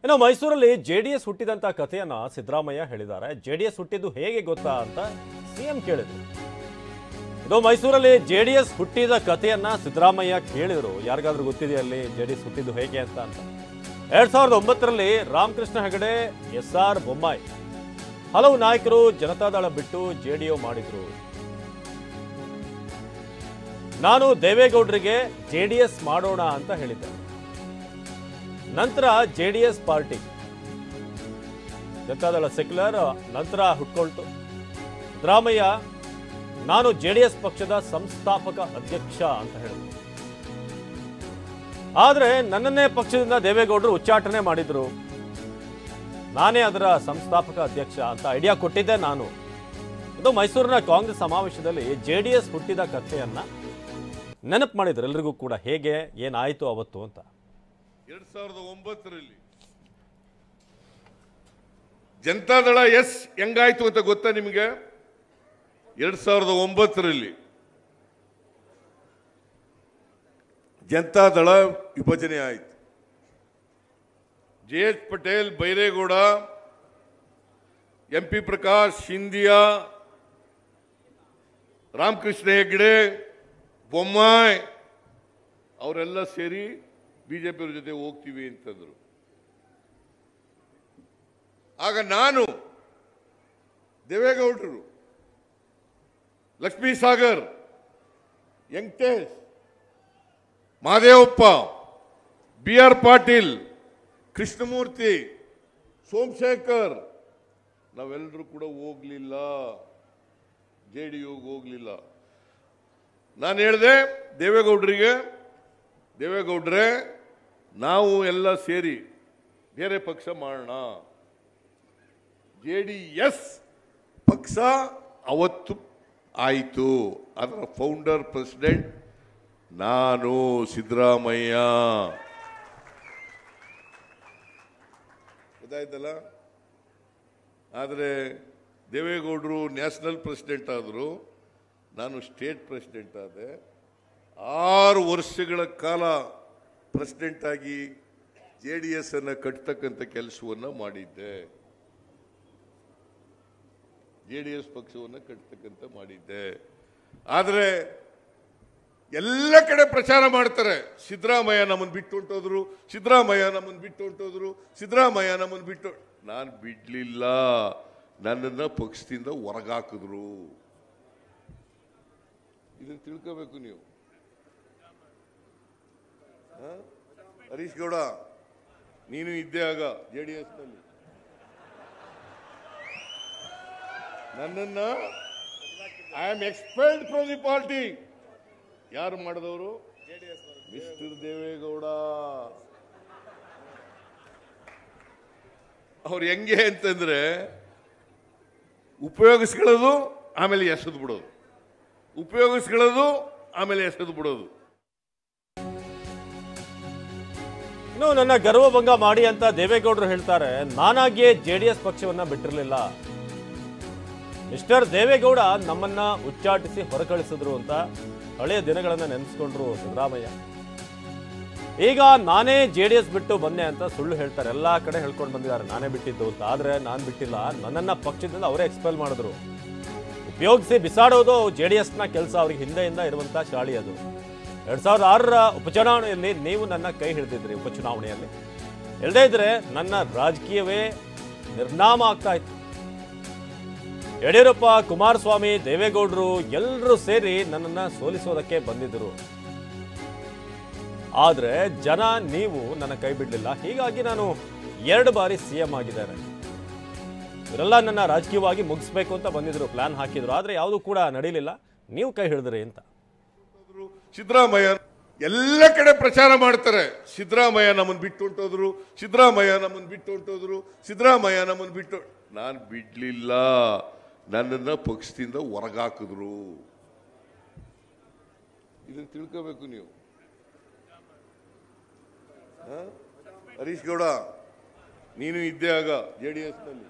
ಇನ್ನು ಮೈಸೂರಲ್ಲಿ ಜೆಡಿಎಸ್ ಹುಟ್ಟಿದಂತ ಕಥೆಯನ್ನ ಸಿದ್ದರಾಮಯ್ಯ ಹೇಳಿದ್ದಾರೆ. ಜೆಡಿಎಸ್ ಹುಟ್ಟಿದ್ದು ಹೇಗೆ ಗೊತ್ತಾ ಅಂತ ಸಿಎಂ ಕೇಳಿದ್ರು. ಇದು ಮೈಸೂರಲ್ಲಿ ಜೆಡಿಎಸ್ ಹುಟ್ಟಿದ ಕಥೆಯನ್ನ ಸಿದ್ದರಾಮಯ್ಯ ಕೇಳಿದ್ರು. ಯಾರಿಗಾದ್ರೂ ಗೊತ್ತಿದೆಯಾ ಅಲ್ಲಿ ಜೆಡಿಎಸ್ ಹುಟ್ಟಿದ್ದು ಹೇಗೆ ಅಂತ 2009ರಲ್ಲಿ ರಾಮಕೃಷ್ಣ ಹೆಗಡೆ, SR ಬೊಮ್ಮಾಯಿ ಹಲವು ನಾಯಕರು ಜನತಾದಳ ಬಿಟ್ಟು ಜೆಡಿಯು ಮಾಡಿದ್ರು. ನಾನು ದೇವೇಗೌಡರಿಗೆ ಜೆಡಿಎಸ್ ಮಾಡೋಣ ಅಂತ ಹೇಳಿದ್ದೆ. ನಂತರ ಜೆಡಿಎಸ್ ಪಾರ್ಟಿ ಜನತಾದಳ ಸೆಕ್ಯುಲರ್ ನಂತರ ಹುಟ್ಕೊಳ್ತು. ಸಿದ್ದರಾಮಯ್ಯ ನಾನು ಜೆಡಿಎಸ್ ಪಕ್ಷದ ಸಂಸ್ಥಾಪಕ ಅಧ್ಯಕ್ಷ ಅಂತ ಹೇಳಿದ್ರು. ಆದ್ರೆ ನನ್ನನ್ನೇ ಪಕ್ಷದಿಂದ ದೇವೇಗೌಡರು ಉಚ್ಚಾಟನೆ ಮಾಡಿದ್ರು. ನಾನೇ ಅದರ ಸಂಸ್ಥಾಪಕ ಅಧ್ಯಕ್ಷ ಅಂತ ಐಡಿಯಾ ಕೊಟ್ಟಿದ್ದೆ ನಾನು. ಇದು ಮೈಸೂರಿನ ಕಾಂಗ್ರೆಸ್ ಸಮಾವೇಶದಲ್ಲಿ ಜೆಡಿಎಸ್ ಹುಟ್ಟಿದ ಕಥೆಯನ್ನ ನೆನಪು ಮಾಡಿದ್ರು ಎಲ್ರಿಗೂ ಕೂಡ, ಹೇಗೆ ಏನಾಯ್ತು ಅವತ್ತು ಅಂತ. 2009ರಲ್ಲಿ ಜನತಾದಳ ಹೆಂಗಾಯ್ತು ಅಂತ ಗೊತ್ತಾ ನಿಮಗೆ? 2009ರಲ್ಲಿ ಜನತಾದಳ ವಿಭಜನೆ ಆಯಿತು. JH ಪಟೇಲ್, ಬೈರೇಗೌಡ, MP ಪ್ರಕಾಶ್, ಸಿಂಧಿಯಾ, ರಾಮಕೃಷ್ಣ ಹೆಗಡೆ, ಬೊಮ್ಮಾಯಿ ಅವರೆಲ್ಲ ಸೇರಿ ಬಿಜೆಪಿಯವರ ಜೊತೆ ಹೋಗ್ತೀವಿ ಅಂತಂದ್ರು. ಆಗ ನಾನು, ದೇವೇಗೌಡರು, ಲಕ್ಷ್ಮೀ ಸಾಗರ್, ವೆಂಕಟೇಶ್, ಮಹದೇವಪ್ಪ, BR ಪಾಟೀಲ್, ಕೃಷ್ಣಮೂರ್ತಿ, ಸೋಮಶೇಖರ್ ನಾವೆಲ್ಲರೂ ಕೂಡ ಹೋಗ್ಲಿಲ್ಲ, JDUಗೆ ಹೋಗ್ಲಿಲ್ಲ. ನಾನು ಹೇಳಿದೆ ದೇವೇಗೌಡ್ರೆ ನಾವು ಎಲ್ಲ ಸೇರಿ ಬೇರೆ ಪಕ್ಷ ಮಾಡೋಣ. JDS ಪಕ್ಷ ಅವತ್ತು ಆಯಿತು. ಅದರ ಫೌಂಡರ್ ಪ್ರೆಸಿಡೆಂಟ್ ನಾನು, ಸಿದ್ದರಾಮಯ್ಯ. ಗೊತ್ತಾಯ್ತಲ್ಲ? ಆದರೆ ದೇವೇಗೌಡರು ನ್ಯಾಷನಲ್ ಪ್ರೆಸಿಡೆಂಟ್ ಆದರು, ನಾನು ಸ್ಟೇಟ್ ಪ್ರೆಸಿಡೆಂಟ್ ಆದೆ. 6 ವರ್ಷಗಳ ಕಾಲ ಪ್ರೆಸಿಡೆಂಟ್ ಆಗಿ JDS ಅನ್ನು ಕಟ್ಟತಕ್ಕಂಥ ಕೆಲಸವನ್ನು ಮಾಡಿದ್ದೆ. JDS ಪಕ್ಷವನ್ನು ಕಟ್ಟತಕ್ಕಂಥ ಮಾಡಿದ್ದೆ. ಆದರೆ ಎಲ್ಲ ಕಡೆ ಪ್ರಚಾರ ಮಾಡ್ತಾರೆ, ಸಿದ್ದರಾಮಯ್ಯ ನಮ್ಮನ್ನು ಬಿಟ್ಟು ಹೊಂಟೋದ್ರು, ಸಿದ್ದರಾಮಯ್ಯ ನಮ್ಮನ್ನು ಬಿಟ್ಟು ಹೊಂಟೋದ್ರು, ಸಿದ್ದರಾಮಯ್ಯ ನಮ್ಮನ್ನು ಬಿಟ್ಟು. ನಾನು ಬಿಡ್ಲಿಲ್ಲ, ನನ್ನನ್ನು ಪಕ್ಷದಿಂದ ಹೊರಗಾಕಿದ್ರು. ಇದನ್ನು ತಿಳ್ಕೋಬೇಕು ನೀವು. ಹರೀಶ್ ಗೌಡ, ನೀನು ಇದ್ದೇ ಆಗ JDS ನಲ್ಲಿ. ನನ್ನನ್ನ I am expelled from the party. ಯಾರು ಮಾಡಿದವರು? ಮಿಸ್ಟರ್ ದೇವೇಗೌಡ. ಅವ್ರು ಹೆಂಗೆ ಅಂತಂದ್ರೆ ಉಪಯೋಗಿಸ್ಕೊಳ್ಳೋದು ಆಮೇಲೆ ಎಸೆದು ಬಿಡೋದು, ಉಪಯೋಗಿಸ್ಕೊಳ್ಳೋದು ಆಮೇಲೆ ಎಸೆದು ಬಿಡೋದು. ಇನ್ನು ನನ್ನ ಗರ್ವಭಂಗ ಮಾಡಿ ಅಂತ ದೇವೇಗೌಡರು ಹೇಳ್ತಾರೆ. ನಾನಾಗಿಯೇ JDS ಪಕ್ಷವನ್ನ ಬಿಟ್ಟಿರಲಿಲ್ಲ. ಮಿಸ್ಟರ್ ದೇವೇಗೌಡ ನಮ್ಮನ್ನ ಉಚ್ಚಾಟಿಸಿ ಹೊರಕಳಿಸಿದ್ರು ಅಂತ ಹಳೆಯ ದಿನಗಳನ್ನ ನೆನೆಸ್ಕೊಂಡ್ರು ಸಿದ್ದರಾಮಯ್ಯ. ಈಗ ನಾನೇ JDS ಬಿಟ್ಟು ಬಂದೆ ಅಂತ ಸುಳ್ಳು ಹೇಳ್ತಾರೆ. ಎಲ್ಲಾ ಕಡೆ ಹೇಳ್ಕೊಂಡು ಬಂದಿದ್ದಾರೆ ನಾನೇ ಬಿಟ್ಟಿದ್ದು ಅಂತ. ಆದ್ರೆ ನಾನು ಬಿಟ್ಟಿಲ್ಲ, ನನ್ನನ್ನ ಪಕ್ಷದಿಂದ ಅವರೇ ಎಕ್ಸ್ಪೆಲ್ ಮಾಡಿದ್ರು. ಉಪಯೋಗಿಸಿ ಬಿಸಾಡೋದು JDSನ ಕೆಲಸ. ಅವ್ರಿಗೆ ಹಿಂದೆಯಿಂದ ಇರುವಂತ ಶಾಳಿ ಅದು. 2006ರ ಉಪಚುನಾವಣೆಯಲ್ಲಿ ನೀವು ನನ್ನ ಕೈ ಹಿಡಿದಿದ್ರಿ. ಉಪಚುನಾವಣೆಯಲ್ಲಿ ಇಲ್ಲದೇ ಇದ್ರೆ ನನ್ನ ರಾಜಕೀಯವೇ ನಿರ್ನಾಮ ಆಗ್ತಾ ಇತ್ತು. ಯಡಿಯೂರಪ್ಪ, ಕುಮಾರಸ್ವಾಮಿ, ದೇವೇಗೌಡರು ಎಲ್ಲರೂ ಸೇರಿ ನನ್ನನ್ನು ಸೋಲಿಸೋದಕ್ಕೆ ಬಂದಿದ್ದರು. ಆದ್ರೆ ಜನ, ನೀವು ನನ್ನ ಕೈ ಬಿಡಲಿಲ್ಲ. ಹೀಗಾಗಿ ನಾನು 2 ಬಾರಿ CM ಆಗಿದ್ದೇನೆ. ಇವರೆಲ್ಲ ನನ್ನ ರಾಜಕೀಯವಾಗಿ ಮುಗಿಸ್ಬೇಕು ಅಂತ ಬಂದಿದ್ರು, ಪ್ಲಾನ್ ಹಾಕಿದ್ರು. ಆದ್ರೆ ಯಾವುದು ಕೂಡ ನಡೀಲಿಲ್ಲ, ನೀವು ಕೈ ಹಿಡಿದ್ರಿ ಅಂತ. ಸಿದ್ದರಾಮಯ್ಯ ಎಲ್ಲ ಕಡೆ ಪ್ರಚಾರ ಮಾಡ್ತಾರೆ, ಸಿದ್ದರಾಮಯ್ಯ ನಮ್ಮನ್ನು ಬಿಟ್ಟು ಹೊಂಟೋದ್ರು, ಸಿದ್ದರಾಮಯ್ಯ ನಮ್ಮನ್ನು ಬಿಟ್ಟು ಹೊಂಟೋದ್ರು, ಸಿದ್ದರಾಮಯ್ಯ ನಮ್ಮನ್ನು ಬಿಟ್ಟು. ನಾನು ಬಿಡ್ಲಿಲ್ಲ, ನನ್ನನ್ನು ಪಕ್ಷದಿಂದ ಹೊರಗಾಕಿದ್ರು. ಇದನ್ನು ತಿಳ್ಕೋಬೇಕು ನೀವು. ಹರೀಶ್ ಗೌಡ, ನೀನು ಇದ್ದೇ ಆಗ JDS ನಲ್ಲಿ.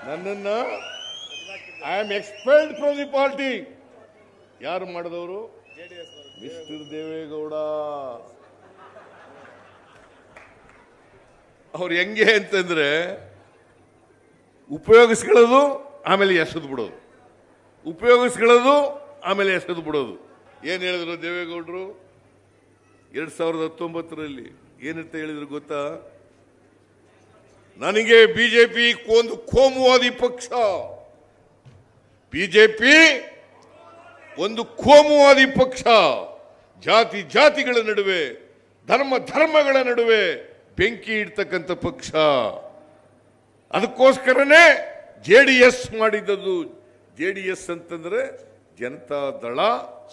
ನನ್ನನ್ನ I am expelled from the party. ಯಾರು ಮಾಡಿದವರು? ಮಿಸ್ಟರ್ ದೇವೇಗೌಡ. ಅವ್ರು ಹೆಂಗೆ ಅಂತಂದ್ರೆ ಉಪಯೋಗಿಸ್ಕೊಳ್ಳೋದು ಆಮೇಲೆ ಎಸೆದು ಬಿಡೋದು, ಉಪಯೋಗಿಸ್ಕೊಳ್ಳೋದು ಆಮೇಲೆ ಎಸೆದು ಬಿಡೋದು. ಏನು ಹೇಳಿದ್ರು ದೇವೇಗೌಡರು 2019ರಲ್ಲಿ ಏನಂತ ಹೇಳಿದ್ರು ಗೊತ್ತಾ? ನನಗೆ ಬಿಜೆಪಿ ಒಂದು ಕೋಮುವಾದಿ ಪಕ್ಷ, ಬಿಜೆಪಿ ಒಂದು ಕೋಮುವಾದಿ ಪಕ್ಷ, ಜಾತಿ ಜಾತಿಗಳ ನಡುವೆ, ಧರ್ಮ ಧರ್ಮಗಳ ನಡುವೆ ಬೆಂಕಿ ಇಡ್ತಕ್ಕಂಥ ಪಕ್ಷ. ಅದಕ್ಕೋಸ್ಕರನೇ JDS ಮಾಡಿದ್ದದು. JDS ಅಂತಂದ್ರೆ ಜನತಾದಳ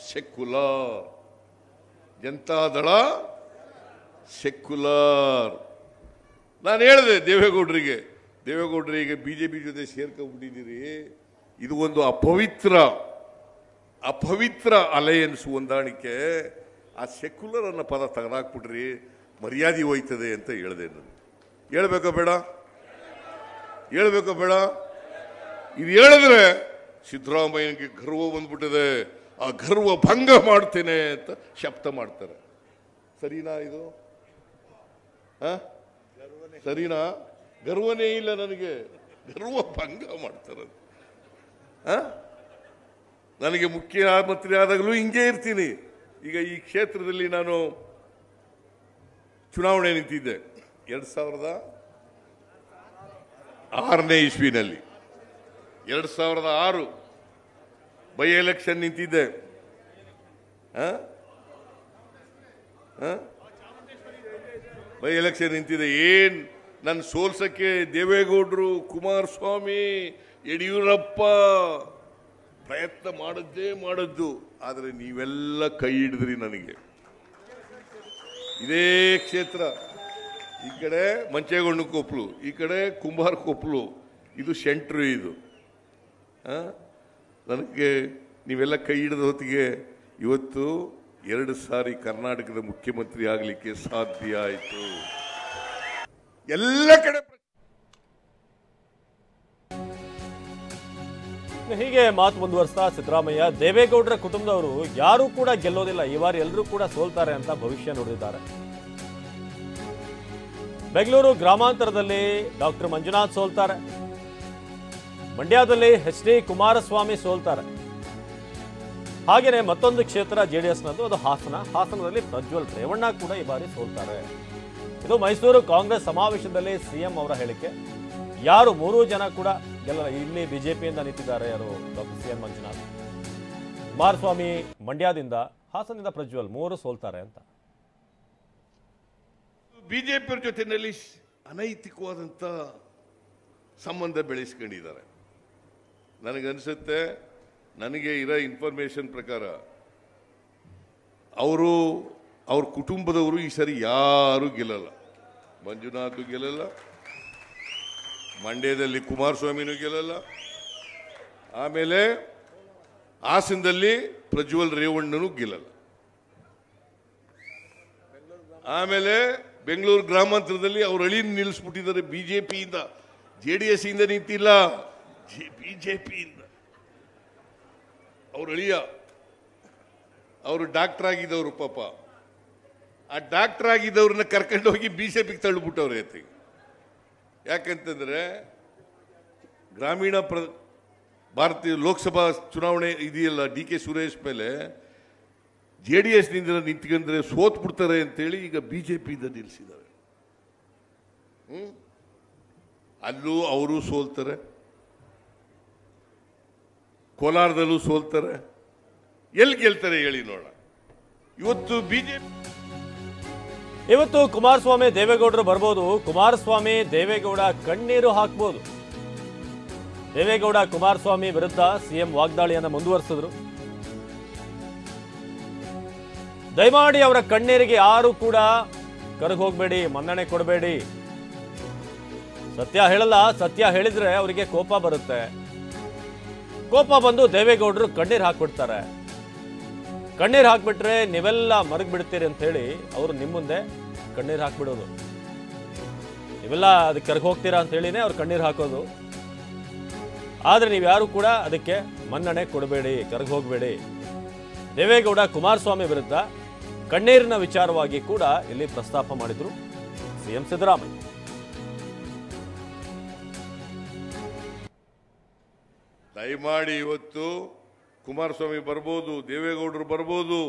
ಸೆಕ್ಯುಲರ್, ಜನತಾದಳ ಸೆಕ್ಯುಲರ್. ನಾನು ಹೇಳಿದೆ ದೇವೇಗೌಡರಿಗೆ ಬಿಜೆಪಿ ಜೊತೆ ಸೇರ್ಕೊಂಡ್ಬಿಟ್ಟಿದ್ದೀರಿ, ಇದು ಒಂದು ಅಪವಿತ್ರ ಅಲಯನ್ಸ್ ಹೊಂದಾಣಿಕೆ. ಆ ಸೆಕ್ಯುಲರ್ ಅನ್ನೋ ಪದ ತೆಗೆದಾಕ್ಬಿಟ್ರಿ, ಮರ್ಯಾದೆ ಹೋಯ್ತದೆ ಅಂತ ಹೇಳಿದೆ. ನಾನು ಹೇಳ್ಬೇಕೋ ಬೇಡ? ಇದು ಹೇಳಿದ್ರೆ ಸಿದ್ದರಾಮಯ್ಯನಿಗೆ ಗರ್ವ ಬಂದ್ಬಿಟ್ಟಿದೆ, ಆ ಗರ್ವ ಭಂಗ ಮಾಡ್ತೇನೆ ಅಂತ ಶಬ್ದ ಮಾಡ್ತಾರೆ. ಸರಿನಾ ಇದು? ಸರಿನಾ? ಗರ್ವನೇ ಇಲ್ಲ ನನಗೆ, ಗರ್ವ ಭಂಗ ಮಾಡ್ತಾರೆ. ನನಗೆ ಮುಖ್ಯಮಂತ್ರಿ ಆದಾಗಲೂ ಹಿಂಗೆ ಇರ್ತೀನಿ. ಈಗ ಈ ಕ್ಷೇತ್ರದಲ್ಲಿ ನಾನು ಚುನಾವಣೆ ನಿಂತಿದ್ದೆ 2006ನೇ ಇಸ್ವಿನಲ್ಲಿ. 2006 ಬೈ ಎಲೆಕ್ಷನ್ ನಿಂತಿದ್ದೆ. ಬೈ ಎಲೆಕ್ಷನ್ ನಿಂತಿದೆ. ಏನ್ ನನ್ನ ಸೋಲ್ಸಕ್ಕೆ ದೇವೇಗೌಡರು, ಕುಮಾರಸ್ವಾಮಿ, ಯಡಿಯೂರಪ್ಪ ಪ್ರಯತ್ನ ಮಾಡದ್ದು. ಆದರೆ ನೀವೆಲ್ಲ ಕೈ ಹಿಡಿದ್ರಿ ನನಗೆ. ಇದೇ ಕ್ಷೇತ್ರ, ಈ ಕಡೆ ಮಂಚೇಗೌಡ ಕೊಪ್ಪಲು, ಈ ಕಡೆ ಕುಂಬಾರ ಕೊಪ್ಪಲು, ಇದು ಸೆಂಟ್ರು. ಇದು ನನಗೆ ನೀವೆಲ್ಲ ಕೈ ಹಿಡಿದ ಹೊತ್ತಿಗೆ ಇವತ್ತು 2 ಸಾರಿ ಕರ್ನಾಟಕದ ಮುಖ್ಯಮಂತ್ರಿ ಆಗಲಿಕ್ಕೆ ಸಾಧ್ಯ ಆಯಿತು. ಎಲ್ಲ ಕಡೆ ಹೀಗೆ ಮಾತು ಮುಂದುವರಿಸ್ತಾ ಸಿದ್ದರಾಮಯ್ಯ, ದೇವೇಗೌಡರ ಕುಟುಂಬದವರು ಯಾರೂ ಕೂಡ ಗೆಲ್ಲೋದಿಲ್ಲ, ಈ ಬಾರಿ ಎಲ್ಲರೂ ಕೂಡ ಸೋಲ್ತಾರೆ ಅಂತ ಭವಿಷ್ಯ ನುಡಿದಿದ್ದಾರೆ. ಬೆಂಗಳೂರು ಗ್ರಾಮಾಂತರದಲ್ಲಿ ಡಾಕ್ಟರ್ ಮಂಜುನಾಥ್ ಸೋಲ್ತಾರೆ, ಮಂಡ್ಯದಲ್ಲಿ HD ಕುಮಾರಸ್ವಾಮಿ ಸೋಲ್ತಾರೆ. ಹಾಗೆಯೇ ಮತ್ತೊಂದು ಕ್ಷೇತ್ರ JDSನದ್ದು, ಅದು ಹಾಸನದಲ್ಲಿ ಪ್ರಜ್ವಲ್ ರೇವಣ್ಣ ಕೂಡ ಈ ಬಾರಿ ಸೋಲ್ತಾರೆ. ಇದು ಮೈಸೂರು ಕಾಂಗ್ರೆಸ್ ಸಮಾವೇಶದಲ್ಲಿ CM ಅವರ ಹೇಳಿಕೆ. ಯಾರು 3 ಜನ ಕೂಡ ಗೆಲ್ಲಲ್ಲ. ಇಲ್ಲಿ ಬಿಜೆಪಿಯಿಂದ ನಿಂತಿದ್ದಾರೆ ಯಾರು? ಡಾಕ್ಟರ್ CN ಮಂಜುನಾಥ್, ಕುಮಾರಸ್ವಾಮಿ ಮಂಡ್ಯದಿಂದ, ಹಾಸನದಿಂದ ಪ್ರಜ್ವಲ್, 3 ಸೋಲ್ತಾರೆ ಅಂತ. ಬಿಜೆಪಿ ಜೊತೆಯಲ್ಲಿ ಅನೈತಿಕವಾದಂಥ ಸಂಬಂಧ ಬೆಳೆಸ್ಕೊಂಡಿದ್ದಾರೆ. ನನಗನ್ಸುತ್ತೆ, ನನಗೆ ಇರೋ ಇನ್ಫಾರ್ಮೇಶನ್ ಪ್ರಕಾರ ಅವ್ರ ಕುಟುಂಬದವರು ಈ ಸರಿ ಯಾರೂ ಗೆಲ್ಲಲ್ಲ. ಮಂಜುನಾಥ್ ಗೆಲ್ಲಲ್ಲ, ಮಂಡ್ಯದಲ್ಲಿ ಕುಮಾರಸ್ವಾಮಿನೂ ಗೆಲ್ಲಲ್ಲ, ಆಮೇಲೆ ಹಾಸನದಲ್ಲಿ ಪ್ರಜ್ವಲ್ ರೇವಣ್ಣನೂ ಗೆಲ್ಲಲ್ಲ, ಆಮೇಲೆ ಬೆಂಗಳೂರು ಗ್ರಾಮಾಂತರದಲ್ಲಿ ಅವ್ರ ಅಳಿನ ನಿಲ್ಲಿಸ್ಬಿಟ್ಟಿದ್ದಾರೆ. ಬಿಜೆಪಿಯಿಂದ, JDS ಇಂದ ನಿಂತಿಲ್ಲ, ಬಿಜೆಪಿಯಿಂದ. ಅವ್ರ ಅಳಿಯ ಅವರು ಡಾಕ್ಟರ್ ಆಗಿದ್ದವರು, ಪಾಪ ಆ ಡಾಕ್ಟರ್ ಆಗಿದ್ದವ್ರನ್ನ ಕರ್ಕೊಂಡು ಹೋಗಿ ಬಿಜೆಪಿಗೆ ತಳ್ಳಿಬಿಟ್ಟವ್ರೆ ಎತ್ತಿಗೆ. ಯಾಕಂತಂದ್ರೆ ಗ್ರಾಮೀಣ ಭಾರತೀಯ ಲೋಕಸಭಾ ಚುನಾವಣೆ ಇದೆಯಲ್ಲ, DK ಸುರೇಶ್ ಮೇಲೆ JDSನಿಂದ ನಿಂತ್ಕೊಂಡ್ರೆ ಸೋತ್ ಬಿಡ್ತಾರೆ ಅಂತೇಳಿ ಈಗ ಬಿಜೆಪಿಯಿಂದ ನಿಲ್ಲಿಸಿದ್ದಾರೆ. ಅಲ್ಲೂ ಅವರು ಸೋಲ್ತಾರೆ, ಕೋಲಾರದಲ್ಲೂ ಸೋಲ್ತಾರೆ. ಎಲ್ಲಿ ಗೆಲ್ತಾರೆ ಹೇಳಿ ನೋಡ. ಇವತ್ತು ಕುಮಾರಸ್ವಾಮಿ ದೇವೇಗೌಡರು ಬರ್ಬೋದು. ಕುಮಾರಸ್ವಾಮಿ ದೇವೇಗೌಡ ಕಣ್ಣೀರು ಹಾಕ್ಬೋದು. ದೇವೇಗೌಡ ಕುಮಾರಸ್ವಾಮಿ ವಿರುದ್ಧ CM ವಾಗ್ದಾಳಿಯನ್ನು ಮುಂದುವರಿಸಿದ್ರು. ದಯಮಾಡಿ ಅವರ ಕಣ್ಣೀರಿಗೆ ಯಾರು ಕೂಡ ಕರಗಿ ಹೋಗಬೇಡಿ, ಮನ್ನಣೆ ಕೊಡಬೇಡಿ. ಸತ್ಯ ಹೇಳಲ್ಲ, ಸತ್ಯ ಹೇಳಿದ್ರೆ ಅವರಿಗೆ ಕೋಪ ಬರುತ್ತೆ. ಕೋಪ ಬಂದು ದೇವೇಗೌಡರು ಕಣ್ಣೀರು ಹಾಕ್ಬಿಡ್ತಾರೆ. ಕಣ್ಣೀರು ಹಾಕ್ಬಿಟ್ರೆ ನೀವೆಲ್ಲ ಮರಗ್ಬಿಡ್ತೀರಿ ಅಂತ ಹೇಳಿ ಅವರು ನಿಮ್ಮ ಮುಂದೆ ಕಣ್ಣೀರು ಹಾಕ್ಬಿಡೋದು. ನೀವೆಲ್ಲ ಅದಕ್ಕೆ ಕರಗಿ ಹೋಗ್ತೀರಾ ಅಂತ ಹೇಳಿನೇ ಅವ್ರು ಕಣ್ಣೀರು ಹಾಕೋದು. ಆದ್ರೆ ನೀವು ಯಾರು ಕೂಡ ಅದಕ್ಕೆ ಮನ್ನಣೆ ಕೊಡಬೇಡಿ, ಕರಗಿ ಹೋಗಬೇಡಿ. ದೇವೇಗೌಡ ಕುಮಾರಸ್ವಾಮಿ ವಿರುದ್ಧ ಕಣ್ಣೀರಿನ ವಿಚಾರವಾಗಿ ಕೂಡ ಇಲ್ಲಿ ಪ್ರಸ್ತಾಪ ಮಾಡಿದ್ರು CM ಸಿದ್ದರಾಮಯ್ಯ. ದಯಮಾಡಿ ಇವತ್ತು ಕುಮಾರಸ್ವಾಮಿ ಬರ್ಬೋದು, ದೇವೇಗೌಡರು ಬರ್ಬೋದು,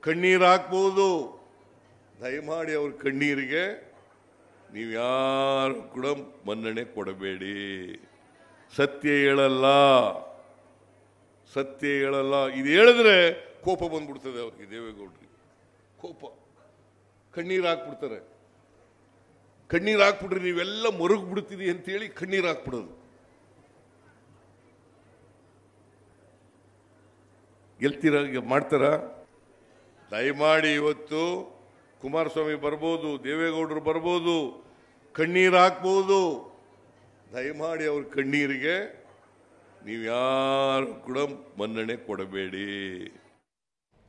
ಕಣ್ಣೀರು ಹಾಕ್ಬೋದು. ದಯಮಾಡಿ ಅವ್ರ ಕಣ್ಣೀರಿಗೆ ನೀವ್ಯಾರು ಕೂಡ ಮನ್ನಣೆ ಕೊಡಬೇಡಿ. ಸತ್ಯ ಹೇಳಲ್ಲ, ಸತ್ಯ ಹೇಳಲ್ಲ. ಇದು ಹೇಳಿದ್ರೆ ಕೋಪ ಬಂದ್ಬಿಡ್ತದೆ ಅವ್ರಿಗೆ, ದೇವೇಗೌಡರಿಗೆ ಕೋಪ. ಕಣ್ಣೀರು ಹಾಕ್ಬಿಡ್ತಾರೆ. ಕಣ್ಣೀರು ಹಾಕ್ಬಿಟ್ರೆ ನೀವೆಲ್ಲ ಮರುಗ್ಬಿಡ್ತೀರಿ ಅಂತೇಳಿ ಕಣ್ಣೀರು ಹಾಕ್ಬಿಡೋದು. ಗೆಲ್ತೀರ ಮಾಡ್ತಾರ? ದಯಮಾಡಿ ಇವತ್ತು ಕುಮಾರಸ್ವಾಮಿ ಬರ್ಬೋದು, ದೇವೇಗೌಡರು ಬರ್ಬೋದು, ಕಣ್ಣೀರು ಹಾಕ್ಬೋದು. ದಯಮಾಡಿ ಅವ್ರ ಕಣ್ಣೀರಿಗೆ ನೀವ್ಯಾರು ಕೂಡ ಮನ್ನಣೆ ಕೊಡಬೇಡಿ.